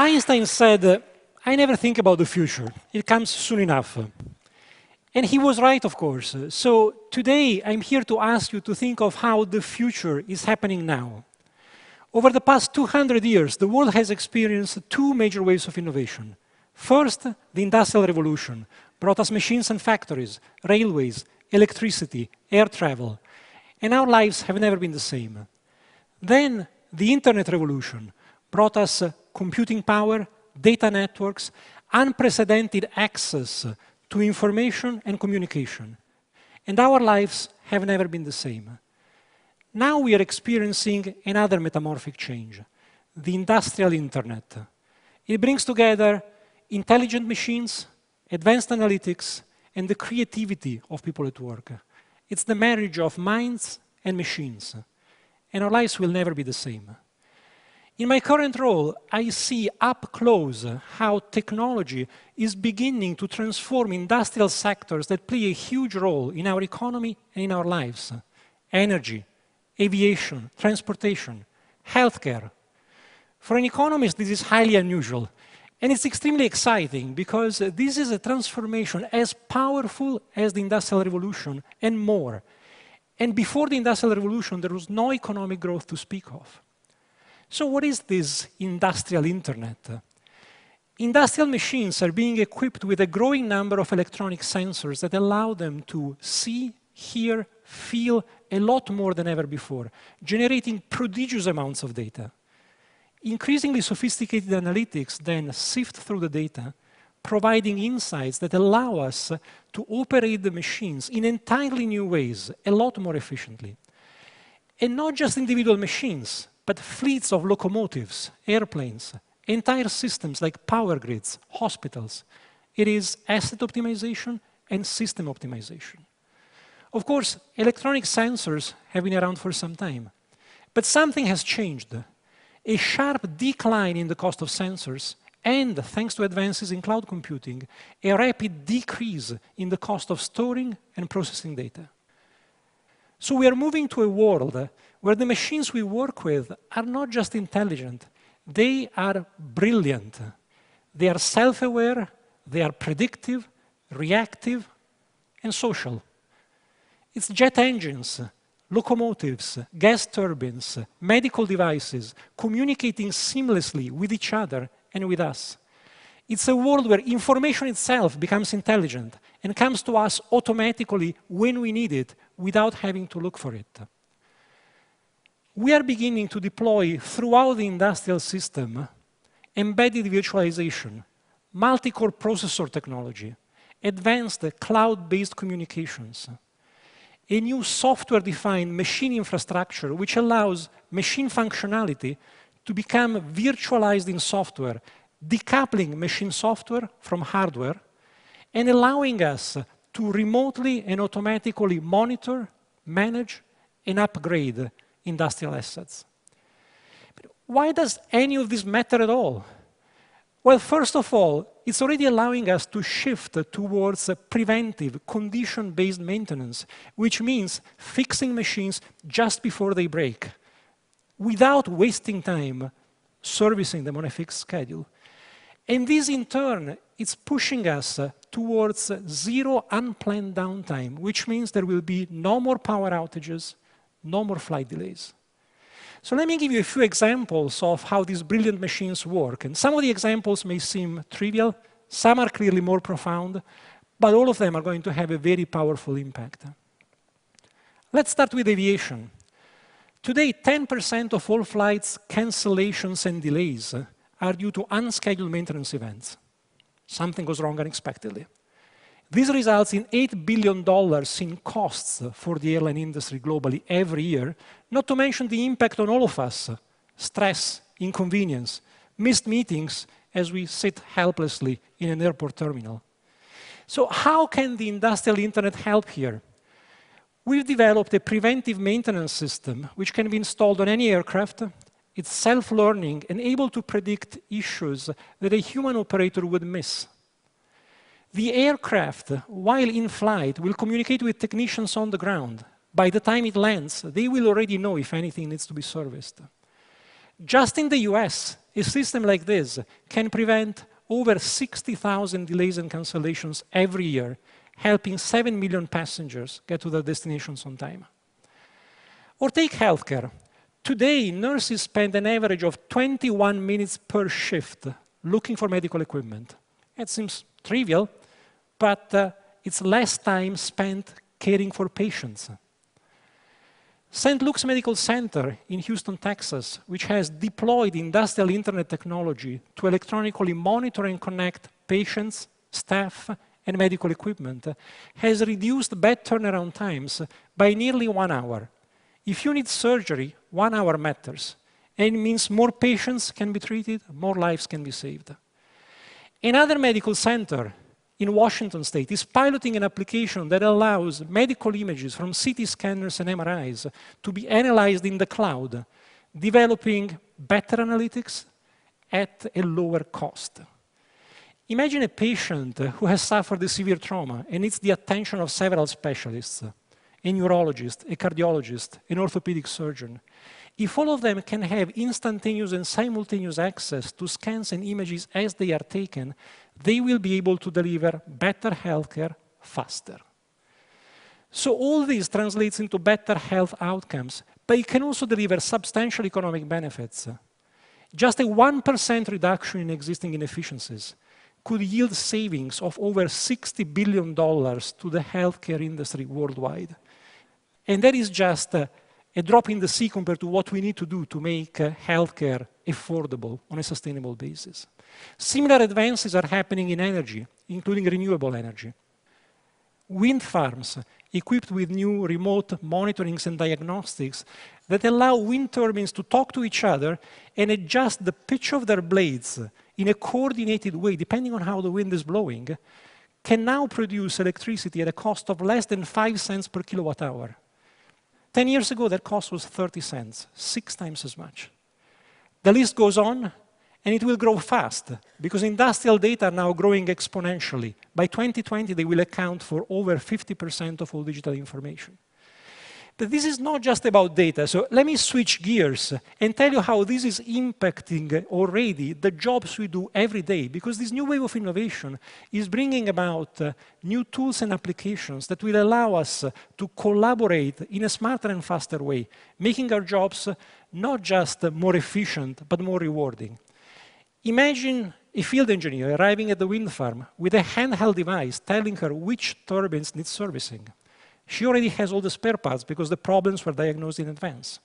Einstein said, I never think about the future. It comes soon enough. And he was right, of course. So today, I'm here to ask you to think of how the future is happening now. Over the past 200 years, the world has experienced two major waves of innovation. First, the Industrial Revolution brought us machines and factories, railways, electricity, air travel. And our lives have never been the same. Then, the Internet Revolution brought us computing power, data networks, unprecedented access to information and communication. And our lives have never been the same. Now we are experiencing another metamorphic change, the industrial internet. It brings together intelligent machines, advanced analytics, and the creativity of people at work. It's the marriage of minds and machines. And our lives will never be the same. In my current role, I see up close how technology is beginning to transform industrial sectors that play a huge role in our economy and in our lives. Energy, aviation, transportation, healthcare. For an economist, this is highly unusual. And it's extremely exciting because this is a transformation as powerful as the Industrial Revolution and more. And before the Industrial Revolution, there was no economic growth to speak of. So what is this industrial internet? Industrial machines are being equipped with a growing number of electronic sensors that allow them to see, hear, feel a lot more than ever before, generating prodigious amounts of data. Increasingly sophisticated analytics then sift through the data, providing insights that allow us to operate the machines in entirely new ways, a lot more efficiently. And not just individual machines, but fleets of locomotives, airplanes, entire systems like power grids, hospitals. It is asset optimization and system optimization. Of course, electronic sensors have been around for some time, but something has changed. A sharp decline in the cost of sensors and, thanks to advances in cloud computing, a rapid decrease in the cost of storing and processing data. So we are moving to a world where the machines we work with are not just intelligent, they are brilliant. They are self-aware, they are predictive, reactive, and social. It's jet engines, locomotives, gas turbines, medical devices, communicating seamlessly with each other and with us. It's a world where information itself becomes intelligent and comes to us automatically when we need it without having to look for it. We are beginning to deploy throughout the industrial system embedded virtualization, multi-core processor technology, advanced cloud-based communications, a new software-defined machine infrastructure which allows machine functionality to become virtualized in software, decoupling machine software from hardware, and allowing us to remotely and automatically monitor, manage, and upgrade industrial assets. But why does any of this matter at all? Well, first of all, it's already allowing us to shift towards preventive, condition-based maintenance, which means fixing machines just before they break, without wasting time servicing them on a fixed schedule. And this, in turn, is pushing us towards zero unplanned downtime, which means there will be no more power outages, no more flight delays. So let me give you a few examples of how these brilliant machines work. And some of the examples may seem trivial, some are clearly more profound, but all of them are going to have a very powerful impact. Let's start with aviation. Today, 10% of all flights cancellations and delays are due to unscheduled maintenance events. Something goes wrong unexpectedly. This results in $8 billion in costs for the airline industry globally every year, not to mention the impact on all of us, stress, inconvenience, missed meetings as we sit helplessly in an airport terminal. So how can the industrial internet help here? We've developed a preventive maintenance system which can be installed on any aircraft. It's self-learning and able to predict issues that a human operator would miss. The aircraft, while in flight, will communicate with technicians on the ground. By the time it lands, they will already know if anything needs to be serviced. Just in the US, A system like this can prevent over 60,000 delays and cancellations every year, helping 7 million passengers get to their destinations on time. Or take healthcare. Today, nurses spend an average of 21 minutes per shift looking for medical equipment. It seems trivial, but it's less time spent caring for patients. St. Luke's Medical Center in Houston, Texas, which has deployed industrial internet technology to electronically monitor and connect patients, staff, and medical equipment, has reduced bed turnaround times by nearly 1 hour. If you need surgery, 1 hour matters. And it means more patients can be treated, more lives can be saved. Another medical center in Washington State is piloting an application that allows medical images from CT scanners and MRIs to be analyzed in the cloud, developing better analytics at a lower cost. Imagine a patient who has suffered a severe trauma and needs the attention of several specialists, a neurologist, a cardiologist, an orthopedic surgeon. If all of them can have instantaneous and simultaneous access to scans and images as they are taken, they will be able to deliver better healthcare faster. So all this translates into better health outcomes, but it can also deliver substantial economic benefits. Just a 1% reduction in existing inefficiencies could yield savings of over $60 billion to the healthcare industry worldwide. And that is just a drop in the sea compared to what we need to do to make healthcare affordable on a sustainable basis. Similar advances are happening in energy, including renewable energy. Wind farms equipped with new remote monitorings and diagnostics that allow wind turbines to talk to each other and adjust the pitch of their blades in a coordinated way, depending on how the wind is blowing, can now produce electricity at a cost of less than 5 cents per kilowatt hour. 10 years ago, that cost was 30 cents, 6 times as much. The list goes on, and it will grow fast, because industrial data are now growing exponentially. By 2020, they will account for over 50% of all digital information. But this is not just about data, so let me switch gears and tell you how this is impacting already the jobs we do every day, because this new wave of innovation is bringing about new tools and applications that will allow us to collaborate in a smarter and faster way, making our jobs not just more efficient, but more rewarding. Imagine a field engineer arriving at the wind farm with a handheld device telling her which turbines need servicing. She already has all the spare parts because the problems were diagnosed in advance.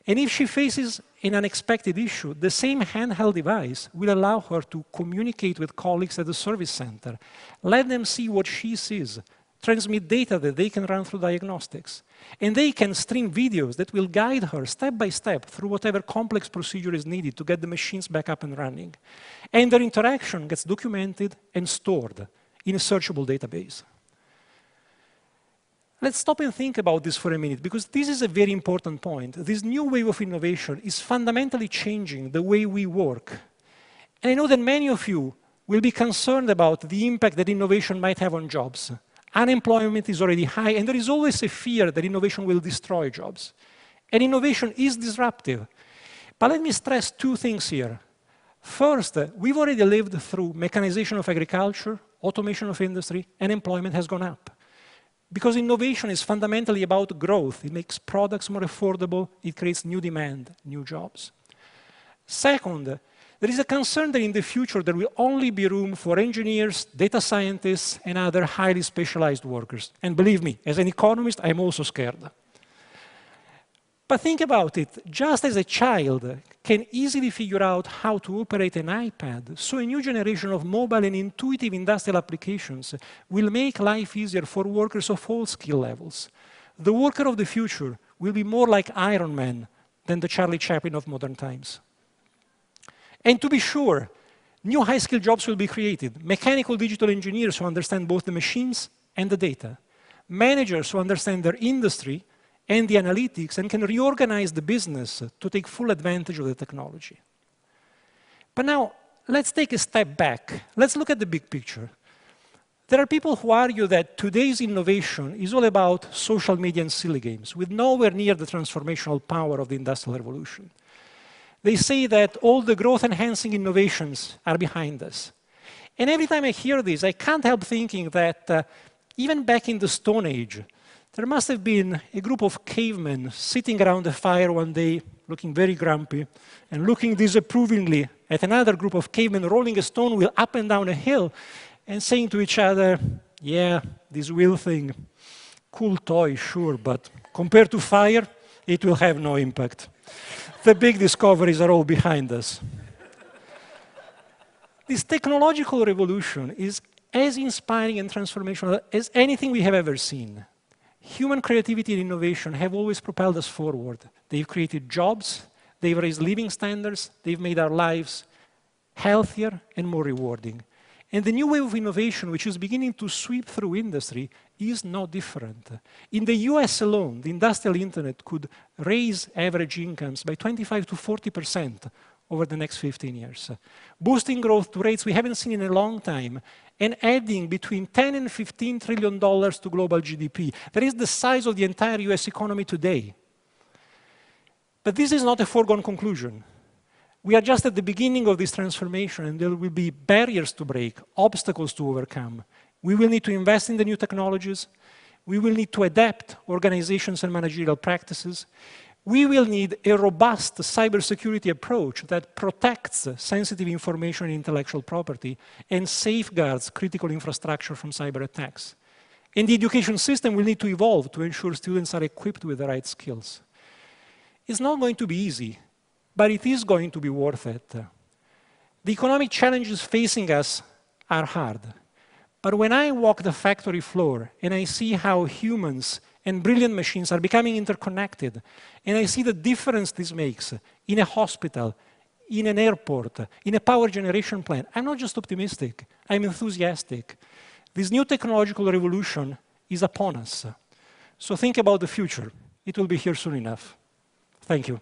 And if she faces an unexpected issue, the same handheld device will allow her to communicate with colleagues at the service center, let them see what she sees, transmit data that they can run through diagnostics. And they can stream videos that will guide her step by step through whatever complex procedure is needed to get the machines back up and running. And their interaction gets documented and stored in a searchable database. Let's stop and think about this for a minute, because this is a very important point. This new wave of innovation is fundamentally changing the way we work. And I know that many of you will be concerned about the impact that innovation might have on jobs. Unemployment is already high, and there is always a fear that innovation will destroy jobs. And innovation is disruptive. But let me stress 2 things here. First, we've already lived through mechanization of agriculture, automation of industry, and employment has gone up. Because innovation is fundamentally about growth. It makes products more affordable, it creates new demand, new jobs. Second, there is a concern that in the future there will only be room for engineers, data scientists, and other highly specialized workers. And believe me, as an economist, I'm also scared. But think about it, just as a child can easily figure out how to operate an iPad, so a new generation of mobile and intuitive industrial applications will make life easier for workers of all skill levels. The worker of the future will be more like Iron Man than the Charlie Chaplin of modern times. And to be sure, new high-skill jobs will be created. Mechanical digital engineers who understand both the machines and the data. Managers who understand their industry and the analytics and can reorganize the business to take full advantage of the technology. But now, let's take a step back. Let's look at the big picture. There are people who argue that today's innovation is all about social media and silly games, with nowhere near the transformational power of the Industrial Revolution. They say that all the growth-enhancing innovations are behind us. And every time I hear this, I can't help thinking that even back in the Stone Age, there must have been a group of cavemen sitting around a fire one day, looking very grumpy, and looking disapprovingly at another group of cavemen rolling a stone wheel up and down a hill, and saying to each other, yeah, this wheel thing, cool toy, sure, but compared to fire, it will have no impact. The big discoveries are all behind us. This technological revolution is as inspiring and transformational as anything we have ever seen. Human creativity and innovation have always propelled us forward. They've created jobs, they've raised living standards, they've made our lives healthier and more rewarding. And the new wave of innovation, which is beginning to sweep through industry, is no different. In the US alone, the industrial internet could raise average incomes by 25 to 40% over the next 15 years, boosting growth to rates we haven't seen in a long time, and adding between $10 and $15 trillion to global GDP. That is the size of the entire US economy today. But this is not a foregone conclusion. We are just at the beginning of this transformation, and there will be barriers to break, obstacles to overcome. We will need to invest in the new technologies. We will need to adapt organizations and managerial practices. We will need a robust cybersecurity approach that protects sensitive information and intellectual property and safeguards critical infrastructure from cyber attacks. And the education system will need to evolve to ensure students are equipped with the right skills. It's not going to be easy, but it is going to be worth it. The economic challenges facing us are hard. But when I walk the factory floor and I see how humans and brilliant machines are becoming interconnected, and I see the difference this makes in a hospital, in an airport, in a power generation plant, I'm not just optimistic, I'm enthusiastic. This new technological revolution is upon us. So think about the future. It will be here soon enough. Thank you.